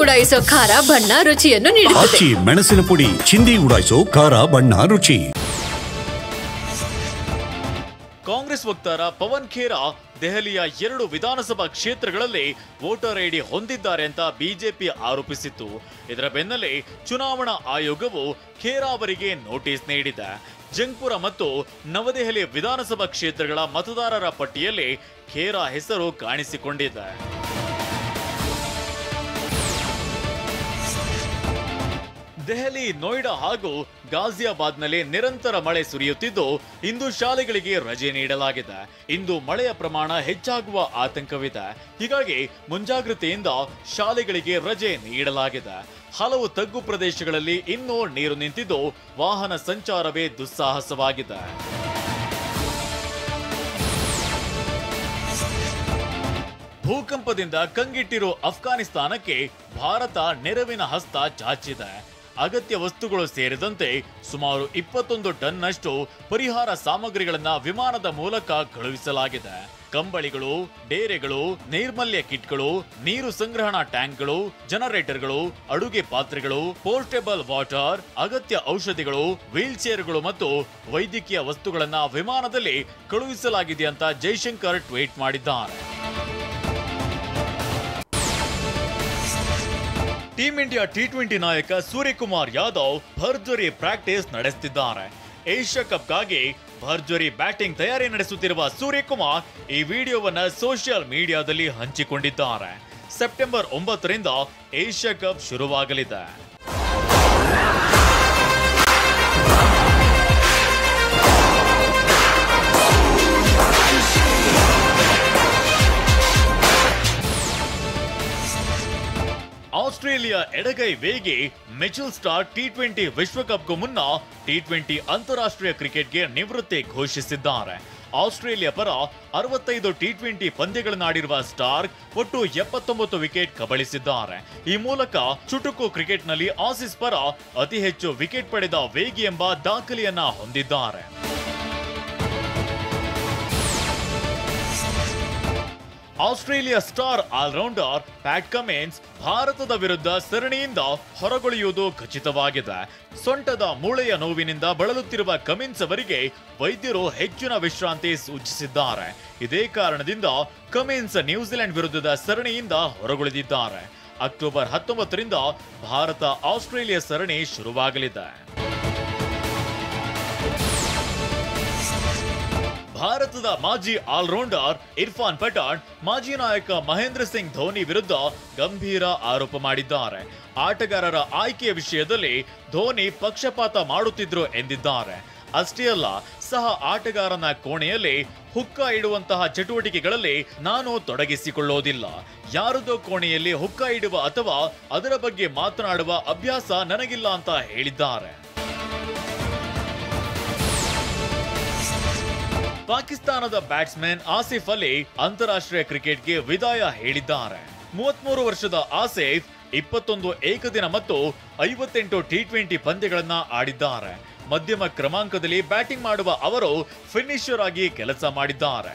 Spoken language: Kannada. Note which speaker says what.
Speaker 1: ಉಡಾಯಿಸೋ ಖಾರ ಬಣ್ಣ ರುಚಿಯನ್ನು ನೀಡುತ್ತದೆ.
Speaker 2: ಮೆಣಸಿನ ಪುಡಿ ಚಿಂದಿ ಉಡಾಯಿಸೋ ಖಾರ ಬಣ್ಣ ರುಚಿ.
Speaker 3: ಕಾಂಗ್ರೆಸ್ ವಕ್ತಾರ ಪವನ್ ಖೇರಾ ದೆಹಲಿಯ 2 ವಿಧಾನಸಭಾ ಕ್ಷೇತ್ರಗಳಲ್ಲಿ ವೋಟರ್ ಐಡಿ ಹೊಂದಿದ್ದಾರೆ ಅಂತ ಬಿಜೆಪಿ ಆರೋಪಿಸಿತ್ತು. ಇದರ ಬೆನ್ನಲ್ಲೇ ಚುನಾವಣಾ ಆಯೋಗವು ಖೇರಾ ಅವರಿಗೆ ನೋಟಿಸ್ ನೀಡಿದೆ. ಜಂಗ್ಪುರ ಮತ್ತು ನವದೆಹಲಿ ವಿಧಾನಸಭಾ ಕ್ಷೇತ್ರಗಳ ಮತದಾರರ ಪಟ್ಟಿಯಲ್ಲಿ ಖೇರಾ ಹೆಸರು ಕಾಣಿಸಿಕೊಂಡಿದೆ. ದೆಹಲಿ, ನೋಯ್ಡಾ ಹಾಗೂ ಗಾಜಿಯಾಬಾದ್ನಲ್ಲಿ ನಿರಂತರ ಮಳೆ ಸುರಿಯುತ್ತಿದ್ದು ಇಂದು ಶಾಲೆಗಳಿಗೆ ರಜೆ ನೀಡಲಾಗಿದೆ. ಇಂದು ಮಳೆಯ ಪ್ರಮಾಣ ಹೆಚ್ಚಾಗುವ ಆತಂಕವಿದೆ. ಹೀಗಾಗಿ ಮುಂಜಾಗ್ರತೆಯಿಂದ ಶಾಲೆಗಳಿಗೆ ರಜೆ ನೀಡಲಾಗಿದೆ. ಹಲವು ತಗ್ಗು ಪ್ರದೇಶಗಳಲ್ಲಿ ಇನ್ನೂ ನೀರು ನಿಂತಿದ್ದು ವಾಹನ ಸಂಚಾರವೇ ದುಸ್ಸಾಹಸವಾಗಿದೆ. ಭೂಕಂಪದಿಂದ ಕಂಗೆಟ್ಟಿರೋ ಅಫ್ಘಾನಿಸ್ತಾನಕ್ಕೆ ಭಾರತ ನೆರವಿನ ಹಸ್ತ ಚಾಚಿದೆ. ಅಗತ್ಯ ವಸ್ತುಗಳು ಸೇರಿದಂತೆ ಸುಮಾರು 21 ಟನ್ನಷ್ಟು ಪರಿಹಾರ ಸಾಮಗ್ರಿಗಳನ್ನ ವಿಮಾನದ ಮೂಲಕ ಕಳುಹಿಸಲಾಗಿದೆ. ಕಂಬಳಿಗಳು, ಡೇರೆಗಳು, ನೈರ್ಮಲ್ಯ ಕಿಟ್ಗಳು, ನೀರು ಸಂಗ್ರಹಣಾ ಟ್ಯಾಂಕ್ಗಳು, ಜನರೇಟರ್ಗಳು, ಅಡುಗೆ ಪಾತ್ರೆಗಳು, ಪೋರ್ಟೇಬಲ್ ವಾಟರ್, ಅಗತ್ಯ ಔಷಧಿಗಳು, ವೀಲ್ ಚೇರ್ಗಳು ಮತ್ತು ವೈದ್ಯಕೀಯ ವಸ್ತುಗಳನ್ನ ವಿಮಾನದಲ್ಲಿ ಕಳುಹಿಸಲಾಗಿದೆ ಅಂತ ಜೈಶಂಕರ್ ಟ್ವೀಟ್ ಮಾಡಿದ್ದಾರೆ. ಟೀಂ ಇಂಡಿಯಾ ಟಿ20 ನಾಯಕ ಸೂರ್ಯಕುಮಾರ್ ಯಾದವ್ ಭರ್ಜರಿ ಪ್ರಾಕ್ಟೀಸ್ ನಡೆಸುತ್ತಿದ್ದಾರೆ. ಏಷ್ಯಾ ಕಪ್ಗಾಗಿ ಭರ್ಜರಿ ಬ್ಯಾಟಿಂಗ್ ತಯಾರಿ ನಡೆಸುತ್ತಿರುವ ಸೂರ್ಯಕುಮಾರ್ ಈ ವಿಡಿಯೋವನ್ನ ಸೋಷಿಯಲ್ ಮೀಡಿಯಾದಲ್ಲಿ ಹಂಚಿಕೊಂಡಿದ್ದಾರೆ. ಸೆಪ್ಟೆಂಬರ್ 9ರಿಂದ ಏಷ್ಯಾ ಕಪ್ ಶುರುವಾಗಲಿದೆ. ಆಸ್ಟ್ರೇಲಿಯಾ ಎಡಗೈ ವೇಗಿ ಮಿಚೆಲ್ ಸ್ಟಾರ್ಕ್ ಟಿ20 ವಿಶ್ವಕಪ್ಗೂ ಮುನ್ನ ಟಿ20 ಅಂತಾರಾಷ್ಟ್ರೀಯ ಕ್ರಿಕೆಟ್ಗೆ ನಿವೃತ್ತಿ ಘೋಷಿಸಿದ್ದಾರೆ. ಆಸ್ಟ್ರೇಲಿಯಾ ಪರ 65 ಟಿ20 ಪಂದ್ಯಗಳನ್ನಾಡಿರುವ ಸ್ಟಾರ್ಕ್ ಒಟ್ಟು 79 ವಿಕೆಟ್ ಕಬಳಿಸಿದ್ದಾರೆ. ಈ ಮೂಲಕ ಚುಟುಕು ಕ್ರಿಕೆಟ್ನಲ್ಲಿ ಆಸೀಸ್ ಪರ ಅತಿ ಹೆಚ್ಚು ವಿಕೆಟ್ ಪಡೆದ ವೇಗಿ ಎಂಬ ದಾಖಲೆಯನ್ನ ಹೊಂದಿದ್ದಾರೆ. Australia star all rounder Pat Cummins ಭಾರತದ ವಿರುದ್ಧ ಸರಣಿಯಿಂದ ಹೊರಗುಳಿಯುವುದು ಖಚಿತವಾಗಿದೆ. ಸೊಂಟದ ಮೂಳೆಯ ನೋವಿನಿಂದ ಬಳಲುತ್ತಿರುವ ಕಮಿನ್ಸ್ ಅವರಿಗೆ ವೈದ್ಯರು ಹೆಚ್ಚಿನ ವಿಶ್ರಾಂತಿ ಸೂಚಿಸಿದ್ದಾರೆ. ಇದೇ ಕಾರಣದಿಂದ ಕಮಿನ್ಸ್ ನ್ಯೂಜಿಲೆಂಡ್ ವಿರುದ್ಧದ ಸರಣಿಯಿಂದ ಹೊರಗುಳಿದಿದ್ದಾರೆ. ಅಕ್ಟೋಬರ್ 19ರಿಂದ ಭಾರತ ಆಸ್ಟ್ರೇಲಿಯಾ ಸರಣಿ ಶುರುವಾಗಲಿದೆ. ಭಾರತದ ಮಾಜಿ ಆಲ್ರೌಂಡರ್ ಇರ್ಫಾನ್ ಪಠಾಣ್ ಮಾಜಿ ನಾಯಕ ಮಹೇಂದ್ರ ಸಿಂಗ್ ಧೋನಿ ವಿರುದ್ಧ ಗಂಭೀರ ಆರೋಪ ಮಾಡಿದ್ದಾರೆ. ಆಟಗಾರರ ಆಯ್ಕೆಯ ವಿಷಯದಲ್ಲಿ ಧೋನಿ ಪಕ್ಷಪಾತ ಮಾಡುತ್ತಿದ್ರು ಎಂದಿದ್ದಾರೆ. ಅಷ್ಟೇ ಅಲ್ಲ, ಸಹ ಆಟಗಾರನ ಕೋಣೆಯಲ್ಲಿ ಹುಕ್ಕ ಇಡುವಂತಹ ಚಟುವಟಿಕೆಗಳಲ್ಲಿ ನಾನು ತೊಡಗಿಸಿಕೊಳ್ಳೋದಿಲ್ಲ. ಯಾರದೋ ಕೋಣೆಯಲ್ಲಿ ಹುಕ್ಕ ಇಡುವ ಅಥವಾ ಅದರ ಬಗ್ಗೆ ಮಾತನಾಡುವ ಅಭ್ಯಾಸ ನನಗಿಲ್ಲ ಅಂತ ಹೇಳಿದ್ದಾರೆ. ಪಾಕಿಸ್ತಾನದ ಬ್ಯಾಟ್ಸ್ಮನ್ ಆಸಿಫ್ ಅಲಿ ಅಂತಾರಾಷ್ಟ್ರೀಯ ಕ್ರಿಕೆಟ್ಗೆ ವಿದಾಯ ಹೇಳಿದ್ದಾರೆ. 33 ವರ್ಷದ ಆಸಿಫ್ 21 ಏಕದಿನ ಮತ್ತು 58 ಟಿ20 ಪಂದ್ಯಗಳನ್ನ ಆಡಿದ್ದಾರೆ. ಮಧ್ಯಮ ಕ್ರಮಾಂಕದಲ್ಲಿ ಬ್ಯಾಟಿಂಗ್ ಮಾಡುವ ಅವರು ಫಿನಿಶರ್ ಆಗಿ ಕೆಲಸ ಮಾಡಿದ್ದಾರೆ.